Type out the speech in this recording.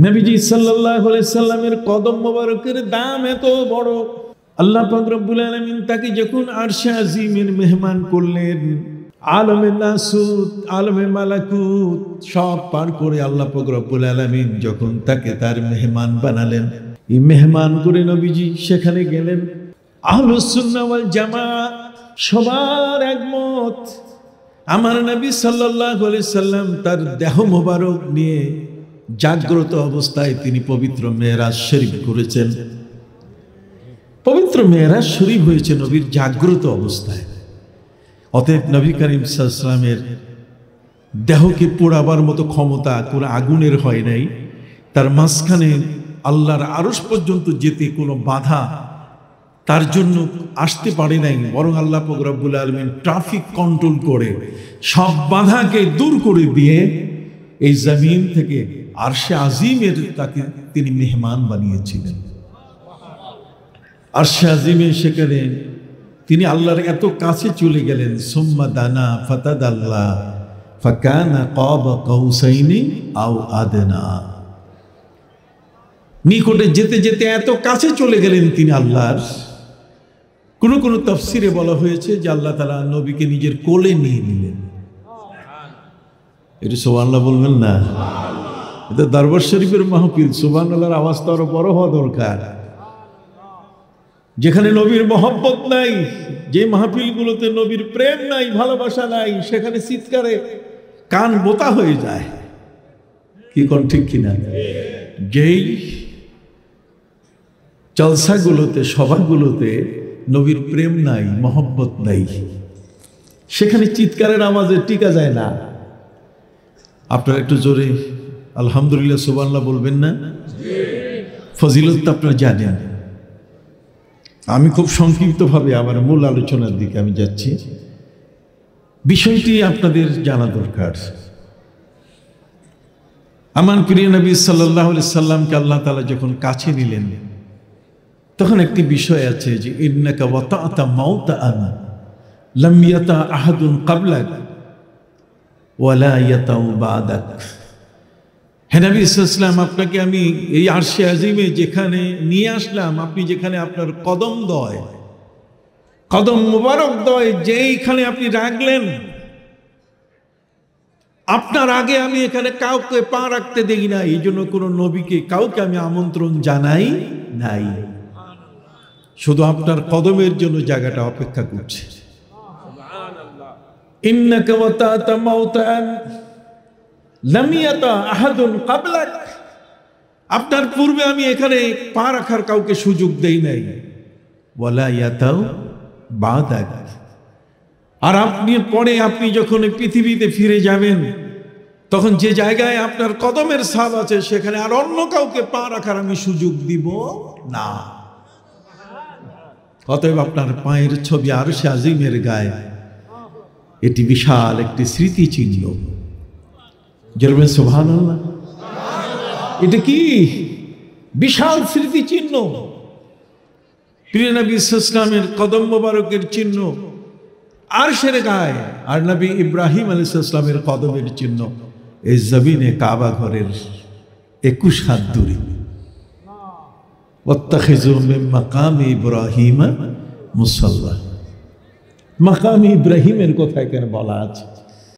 নবীজি সাল্লাল্লাহু আলাইহি সাল্লামের কদম মোবারকের দাম এত বড়, আল্লাহ পাক রব্বুল আলামিন তাকে যখন আরশে আজিমের মেহমান করলেন, আলমে নাসুত আলমে মালাকুত সব পার করে আল্লাহ পাক রব্বুল আলামিন যখন তাকে তার মেহমান বানালেন, এই মেহমান করে নবীজি সেখানে গেলেন। আহলুস সুন্নাহ ওয়াল জামাআহ সবার একমত, আমার নবী সাল্লাল্লাহু আলাইহি সাল্লাম তার দেহ মোবারক নিয়ে জাগ্রত অবস্থায় তিনি পবিত্র মেরাজ শরীফ করেছেন। পবিত্র মেরাজ শরীফ হয়েছে নবীর জাগ্রত অবস্থায়। অতএব নবী করিম সাল্লাল্লাহু আলাইহি ওয়াসাল্লামের দেহকে পোড়াবার মতো ক্ষমতা কোনো আগুনের হয় নাই। তার মাঝখানে আল্লাহর আরশ পর্যন্ত যেতে কোনো বাধা তার জন্য আসতে পারে নাই, বরং আল্লাহ পাক রব্বুল আলামিন ট্রাফিক কন্ট্রোল করে সব বাধাকে দূর করে দিয়ে এই জমিন থেকে আরশে আজিমের তাকে তিনি মেহমান বানিয়েছিলেন। আরশে আজিমে সেখানে তিনি আল্লাহর এত কাছে চলে গেলেন। সুম্মা দানা ফাতাদাল্লা ফাকানা কাবা কাউসাইনি আও আদনা, নিকটে যেতে যেতে এত কাছে চলে গেলেন তিনি আল্লাহর। কোন কোন তাফসিরে বলা হয়েছে যে আল্লাহ তাআলা নবীকে নিজের কোলে নিয়ে নিলেন। এটা সুবহানাল্লাহ বলবেন না? এটা দরবার শরীফের মাহফিল, সুবহানাল্লাহর আওয়াজ তো আরো বড় হওয়া দরকার। যেখানে নবীর মহব্বত নাই, যে মাহফিলগুলোতে নবীর প্রেম নাই, ভালোবাসা নাই, সেখানে চিৎকারে কান বোতা হয়ে যায়। কি কোন ঠিক কিনা? যেই জলসাগুলোতে সভাগুলোতে নবীর প্রেম নাই, মহব্বত নাই, সেখানে চিৎকারের আওয়াজে টিকা যায় না। আপনারা একটু জোরে আলহামদুলিল্লাহ সুবহানাল্লাহ বলবেন না? ফজিলত আপনারা জানেন। আমি খুব সংক্ষিপ্তভাবে আমার মূল আলোচনার দিকে আমি যাচ্ছি। বিষয়টি আপনাদের জানা দরকার। আমার প্রিয় নবী সাল্লাল্লাহু আলাইহি সাল্লামকে আল্লাহ তাআলা যখন কাছে নিলেন, তখন একটি বিষয় আছে যে ইন্নাকা ওয়াতা'তা মাউতা'আন লাম ইয়াতা আহাদুন ক্বাবলাক ওয়ালা ইয়াতাউ বা'দাক। হে নবী সাল্লাল্লাহু আলাইহি ওয়াসাল্লাম, আপনাকে আমি এই আরশে আজিমে যেখানে নিয়ে আসলাম, আপনি যেখানে আপনার কদম মুবারক দয় যেইখানে আপনি রাখলেন, আপনার আগে আমি এখানে কাউকে পা রাখতে দেখি না। এই জন্য কোনো নবীকে কাউকে আমি আমন্ত্রণ জানাই নাই। শুধু আপনার কদমের জন্য জায়গাটা অপেক্ষা করছে। ইন্নাকা ওয়াতা'তা মাউতা'আন লাম ইয়াতা আহাদুন ক্বাবলাক, আপনার পূর্বে আমি এখানে পা রাখার কাউকে সুযোগ দেই নাই। ওয়ালা ইয়াতাউ বা'দাক, আর আপনি যখন পৃথিবীতে ফিরে যাবেন, তখন যে জায়গায় আপনার কদমের ছাপ আছে সেখানে আর অন্য কাউকে পা রাখার আমি সুযোগ দিব না। অতএব আপনার পায়ের ছবি আরশে আজিমের গায়ে, এটি বিশাল একটি স্মৃতি চিহ্ন। জরবে সুবহানাল্লাহ। এটা কি বিশাল স্মৃতি চিহ্ন, প্রিয় নবী সাল্লাল্লাহু আলাইহি ওয়াসাল্লামের কদম মোবারকের চিহ্ন আরশের গায়ে, আর নবী ইব্রাহিম আলাইহিস সালামের কদমের চিহ্ন এই জমিনে কাবা ঘরের 21 হাত দূরে। ওয়াত্তাখিযু মিন মাকামি ইব্রাহিম মুসাল্লা, মাকামি ইব্রাহিমের কথা এখানে বলা আছে।